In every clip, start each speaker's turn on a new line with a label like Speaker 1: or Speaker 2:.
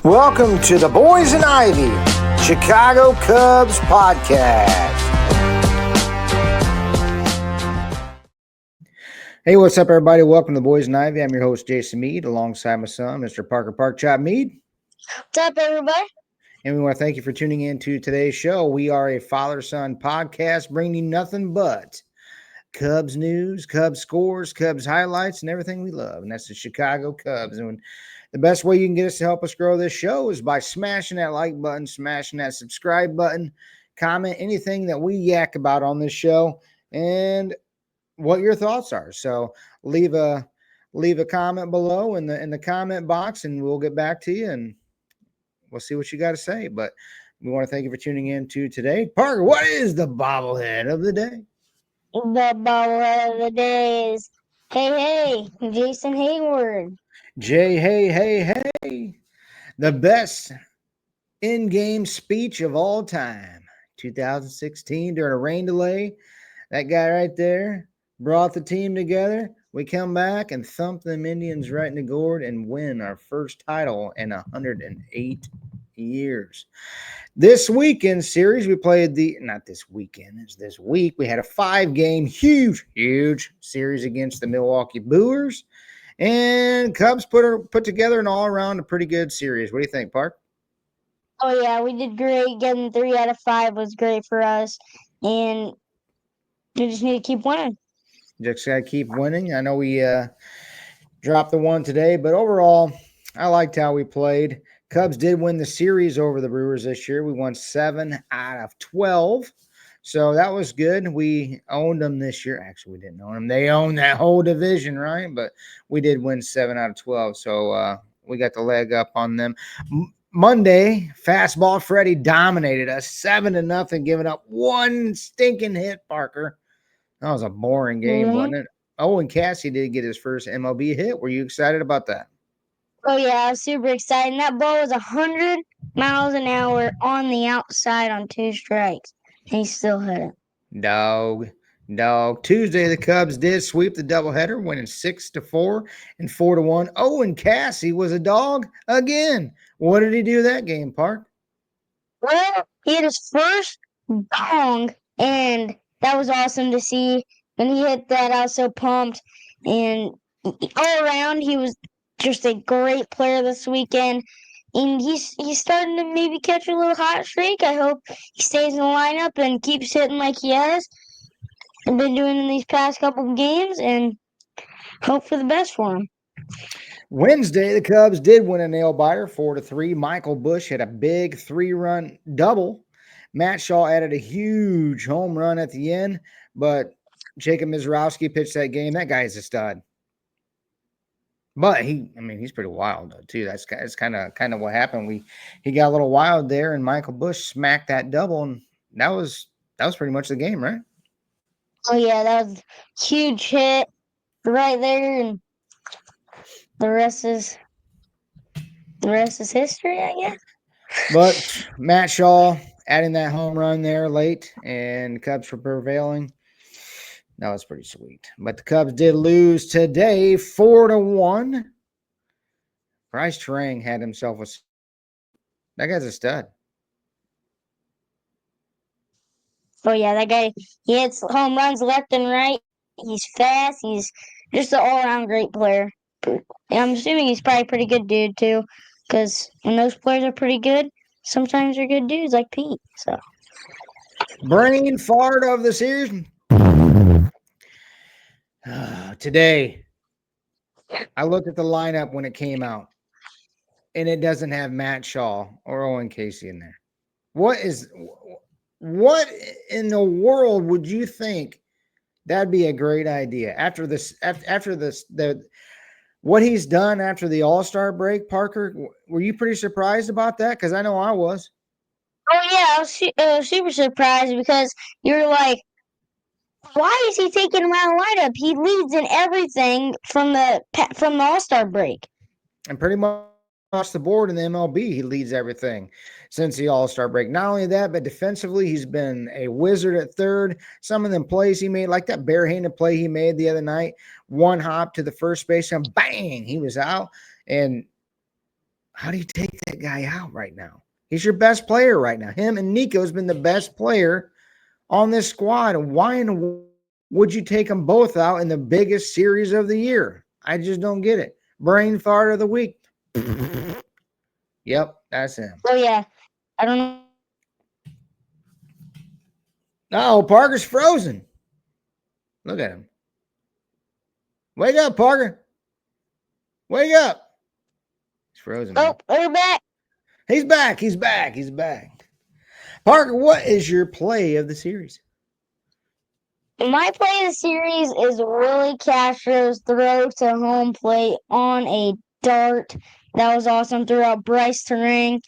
Speaker 1: Welcome to the Boys and Ivy Chicago Cubs podcast. Hey, what's up, everybody? Welcome to the Boys and Ivy. I'm your host, Jason Mead, alongside my son, Mr. Parker Parkchop Mead.
Speaker 2: What's up, everybody?
Speaker 1: And we want to thank you for tuning in to today's show. We are a father-son podcast bringing you nothing but Cubs news, Cubs scores, Cubs highlights, and everything we love. And that's the Chicago Cubs. And the best way you can get us to help us grow this show is by smashing that like button, smashing that subscribe button, comment anything that we yak about on this show, and what your thoughts are. So leave a comment below in the comment box, and we'll get back to you, and we'll see what you got to say. But we want to thank you for tuning in to today. Parker, what is the bobblehead of the day?
Speaker 2: The bobblehead of the day is hey, Jason Hayward.
Speaker 1: Hey. The best in-game speech of all time. 2016 during a rain delay. That guy right there brought the team together. We come back and thump them Indians right in the gourd and win our first title in 108 years. This weekend series, we played not this weekend, it's this week. We had a 5-game, huge series against the Milwaukee Brewers. And Cubs put together an all-around a pretty good series. What do you think, Park?
Speaker 2: Oh, yeah, we did great. Getting 3 out of 5 was great for us. And we just need to keep winning.
Speaker 1: Just got to keep winning. I know we dropped the one today, but overall, I liked how we played. Cubs did win the series over the Brewers this year. We won 7 out of 12. So that was good. We owned them this year. Actually, we didn't own them. They owned that whole division, right? But we did win 7 out of 12. So we got the leg up on them. Monday, fastball Freddie dominated us 7-0, giving up one stinking hit, Parker. That was a boring game, wasn't it? Owen Caissie did get his first MLB hit. Were you excited about that?
Speaker 2: Oh, yeah, I was super excited. That ball was 100 miles an hour on the outside on 2 strikes. And he still hit it.
Speaker 1: Dog. Tuesday, the Cubs did sweep the doubleheader, winning 6-4 and 4-1. Owen Caissie was a dog again. What did he do that game, Park?
Speaker 2: Well, he hit his first dong, and that was awesome to see. When he hit that, I was so pumped. And all around, he was just a great player this weekend. And he's starting to maybe catch a little hot streak. I hope he stays in the lineup and keeps hitting like he has been doing in these past couple of games, and hope for the best for him.
Speaker 1: Wednesday, the Cubs did win a nail-biter, 4-3. Michael Busch had a big 3-run double. Matt Shaw added a huge home run at the end, but Jacob Mizrowski pitched that game. That guy's a stud. But he's pretty wild though too. That's kind of what happened. He got a little wild there, and Michael Busch smacked that double, and that was pretty much the game, right?
Speaker 2: Oh yeah, that was a huge hit right there, and the rest is history, I guess.
Speaker 1: But Matt Shaw adding that home run there late, and the Cubs were prevailing. That was pretty sweet. But the Cubs did lose today, 4-1. Bryce Terang had himself that guy's a stud.
Speaker 2: Oh yeah, that guy, he hits home runs left and right. He's fast. He's just an all-around great player. And I'm assuming he's probably a pretty good dude too, because when those players are pretty good, sometimes they're good dudes like Pete. So
Speaker 1: brain fart of the series. Today, I looked at the lineup when it came out, and it doesn't have Matt Shaw or Owen Caissie in there. What in the world would you think that'd be a great idea after what he's done after the All-Star break? Parker, were you pretty surprised about that? Because I know I was.
Speaker 2: Oh yeah, I was super surprised because you're like, why is he taking him out of lineup? He leads in everything from the All-Star break.
Speaker 1: And pretty much across the board in the MLB, he leads everything since the All-Star break. Not only that, but defensively, he's been a wizard at third. Some of them plays he made, like that barehanded play he made the other night, one hop to the first base and bang, he was out. And How do you take that guy out right now? He's your best player right now. Him and Nico's been the best player on this squad. Why in the world would you take them both out in the biggest series of the year? I just don't get it. Brain fart of the week. Yep, that's him.
Speaker 2: Oh yeah, I don't know.
Speaker 1: Oh, Parker's frozen. Look at him. Wake up, Parker. Wake up. He's frozen.
Speaker 2: Oh, we're back.
Speaker 1: He's back. He's back. He's back. Parker, what is your play of the series?
Speaker 2: My play of the series is Willie Castro's throw to home plate on a dart. That was awesome. Threw out Bryce Terang,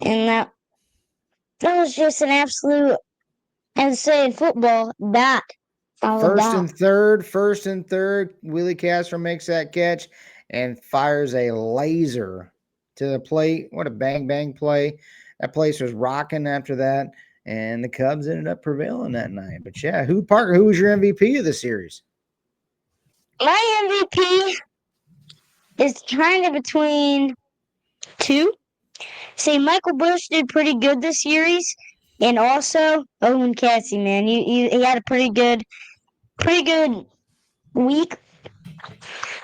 Speaker 2: and that was just an absolute insane football bat.
Speaker 1: First and third. Willie Castro makes that catch and fires a laser to the plate. What a bang bang play. That place was rocking after that. And the Cubs ended up prevailing that night. But yeah, Parker, who was your MVP of the series?
Speaker 2: My MVP is kind of between two. Say Michael Bush did pretty good this series, and also Owen Caissie, man, he had a pretty good week.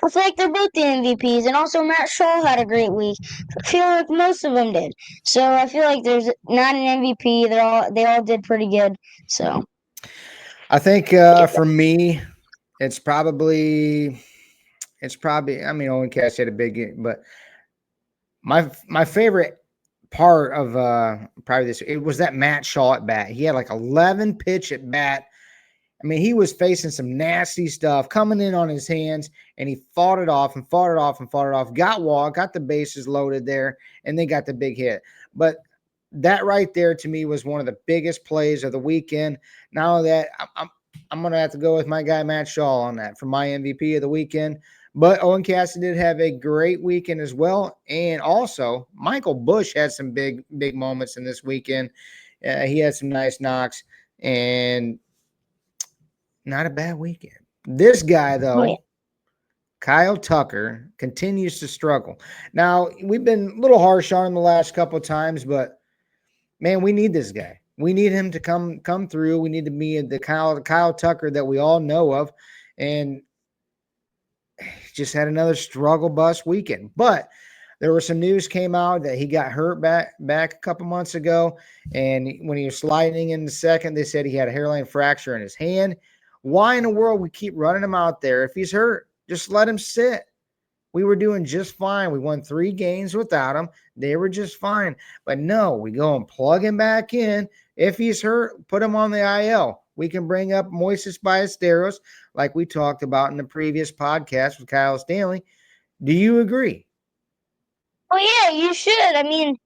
Speaker 2: I feel like they're both the MVPs, and also Matt Shaw had a great week. I feel like most of them did. So I feel like there's not an MVP. They all did pretty good. So
Speaker 1: I think for me, it's probably. I mean, Owen Cass had a big game, but my favorite part of probably this it was that Matt Shaw at bat. He had like 11 pitch at bat. I mean, he was facing some nasty stuff coming in on his hands, and he fought it off and fought it off and fought it off. Got walked, got the bases loaded there, and they got the big hit. But that right there to me was one of the biggest plays of the weekend. Now that I'm going to have to go with my guy Matt Shaw on that for my MVP of the weekend. But Owen Cassidy did have a great weekend as well. And also, Michael Bush had some big moments in this weekend. He had some nice knocks and not a bad weekend. This guy, though, Kyle Tucker, continues to struggle. Now, we've been a little harsh on him the last couple of times, but, man, we need this guy. We need him to come through. We need to be the Kyle Tucker that we all know of. And just had another struggle bus weekend. But there was some news came out that he got hurt back a couple months ago. And when he was sliding in the second, they said he had a hairline fracture in his hand. Why in the world we keep running him out there? If he's hurt, just let him sit. We were doing just fine. We won 3 games without him. They were just fine. But no, we go and plug him back in. If he's hurt, put him on the IL. We can bring up Moises Ballesteros like we talked about in the previous podcast with Kyle Stanley. Do you agree?
Speaker 2: Oh yeah, you should. I mean,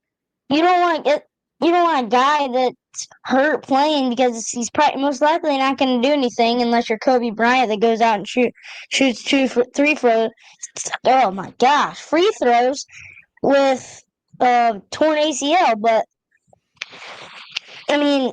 Speaker 2: you don't want a guy that's hurt playing because he's probably most likely not going to do anything unless you're Kobe Bryant that goes out and shoots 3 throws. Oh my gosh, free throws with torn ACL. But I mean,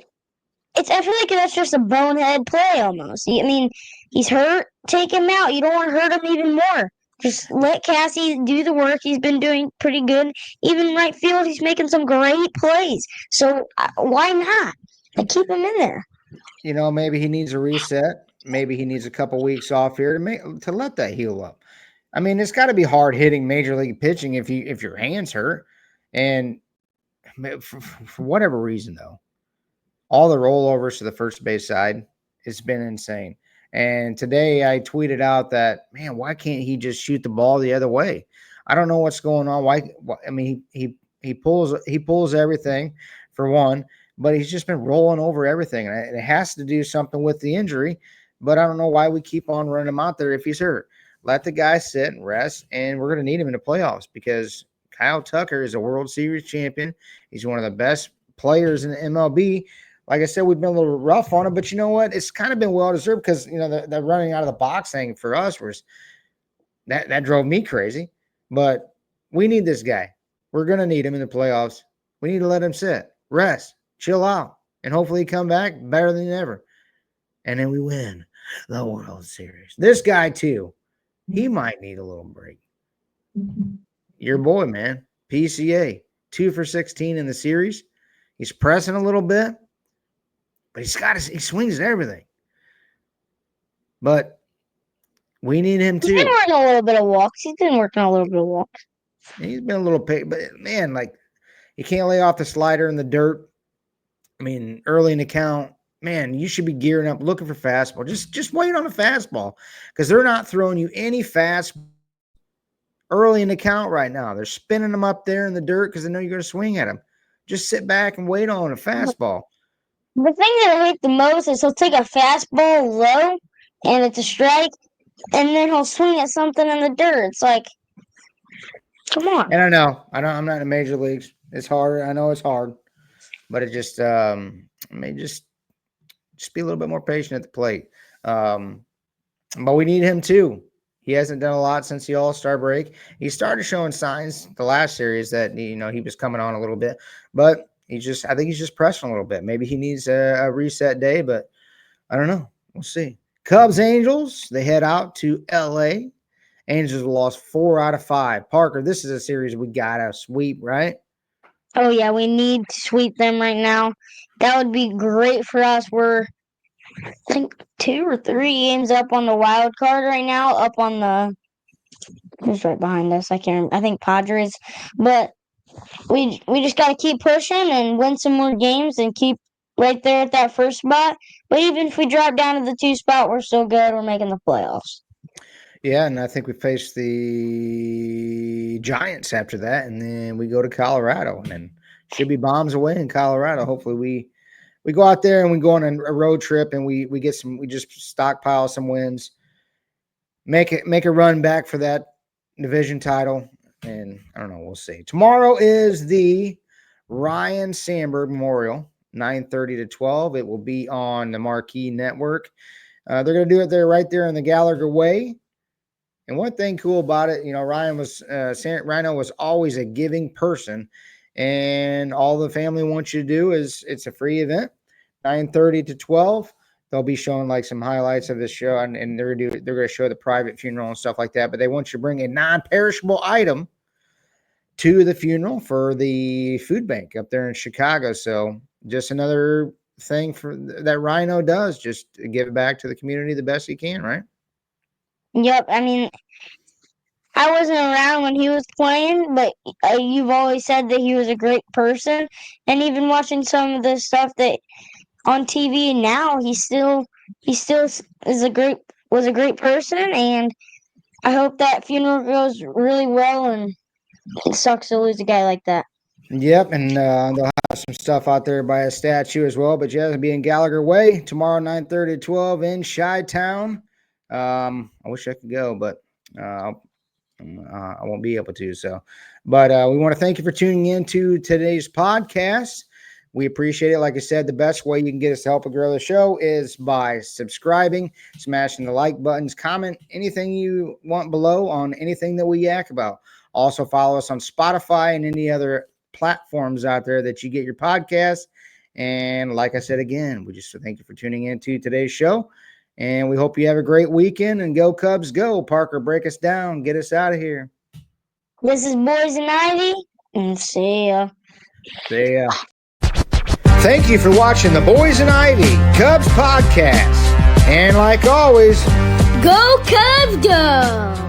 Speaker 2: I feel like that's just a bonehead play almost. I mean, he's hurt. Take him out. You don't want to hurt him even more. Just let Caissie do the work. He's been doing pretty good. Even right field, he's making some great plays. So why not? Keep him in there.
Speaker 1: You know, maybe he needs a reset. Maybe he needs a couple weeks off here to let that heal up. I mean, it's got to be hard hitting major league pitching if your hands hurt, and for whatever reason though, all the rollovers to the first base side, it's been insane. And today I tweeted out that, man, why can't he just shoot the ball the other way? I don't know what's going on. Why? I mean, he pulls everything for one, but he's just been rolling over everything. And it has to do something with the injury, but I don't know why we keep on running him out there if he's hurt. Let the guy sit and rest, and we're going to need him in the playoffs because Kyle Tucker is a World Series champion. He's one of the best players in the MLB. Like I said, we've been a little rough on him, but you know what? It's kind of been well-deserved because, you know, the running out of the box thing for us was that drove me crazy. But we need this guy. We're going to need him in the playoffs. We need to let him sit, rest, chill out, and hopefully come back better than ever. And then we win the World Series. This guy, too, he might need a little break. Your boy, man. PCA, 2 for 16 in the series. He's pressing a little bit, but he swings at everything. But we need him too.
Speaker 2: He's been working a little bit of walks. He's been a little
Speaker 1: but man, like, you can't lay off the slider in the dirt. I mean, early in the count, man, you should be gearing up, looking for fastball. Just wait on a fastball, because they're not throwing you any fast early in the count right now. They're spinning them up there in the dirt because they know you're going to swing at them. Just sit back and wait on a fastball.
Speaker 2: The thing that I hate the most is he'll take a fastball low, and it's a strike, and then he'll swing at something in the dirt. It's like, come on.
Speaker 1: And I'm not in the major leagues. It's hard. I know it's hard, but it just, just be a little bit more patient at the plate. But we need him too. He hasn't done a lot since the All-Star break. He started showing signs the last series that, he was coming on a little bit, but I think he's just pressing a little bit. Maybe he needs a reset day, but I don't know. We'll see. Cubs Angels, they head out to LA. Angels lost 4 out of 5. Parker, this is a series we gotta sweep, right?
Speaker 2: Oh yeah, we need to sweep them right now. That would be great for us. We're, I think, 2 or 3 games up on the wild card right now. Up on the, who's right behind us? I can't remember. I think Padres. But we just got to keep pushing and win some more games and keep right there at that first spot. But even if we drop down to the 2 spot, we're still good. We're making the playoffs.
Speaker 1: Yeah, and I think we face the Giants after that, and then we go to Colorado, and then should be bombs away in Colorado. Hopefully we go out there and we go on a road trip and we just stockpile some wins, make a run back for that division title. And I don't know, we'll see. Tomorrow is the Ryan Sandberg Memorial, 9:30 to 12. It will be on the Marquee Network. They're going to do it there, right there in the Gallagher Way. And one thing cool about it, Rhino was always a giving person, and all the family wants you to do is, it's a free event, 9:30 to 12. They'll be showing like some highlights of this show, and they're going to show the private funeral and stuff like that. But they want you to bring a non-perishable item to the funeral for the food bank up there in Chicago. So just another thing that Rhino does, just to give it back to the community the best he can, right?
Speaker 2: Yep. I mean, I wasn't around when he was playing, but you've always said that he was a great person. And even watching some of the stuff that on TV now, he still was a great person. And I hope that funeral goes really well. And it sucks to lose a guy like that.
Speaker 1: Yep, and they'll have some stuff out there by a statue as well. But yeah, it'll be in Gallagher Way tomorrow, 9:30 to 12 in Chi-Town. I wish I could go, but I won't be able to. So, but we want to thank you for tuning in to today's podcast. We appreciate it. Like I said, the best way you can get us to help grow the show is by subscribing, smashing the like buttons, comment anything you want below on anything that we yak about. Also follow us on Spotify and any other platforms out there that you get your podcast. And like I said again, we just thank you for tuning in to today's show. And we hope you have a great weekend, and go Cubs go. Parker, break us down. Get us out of here.
Speaker 2: This is Boys and Ivy, and see ya.
Speaker 1: See ya. Thank you for watching the Boys and Ivy Cubs podcast. And like always,
Speaker 2: go Cubs go!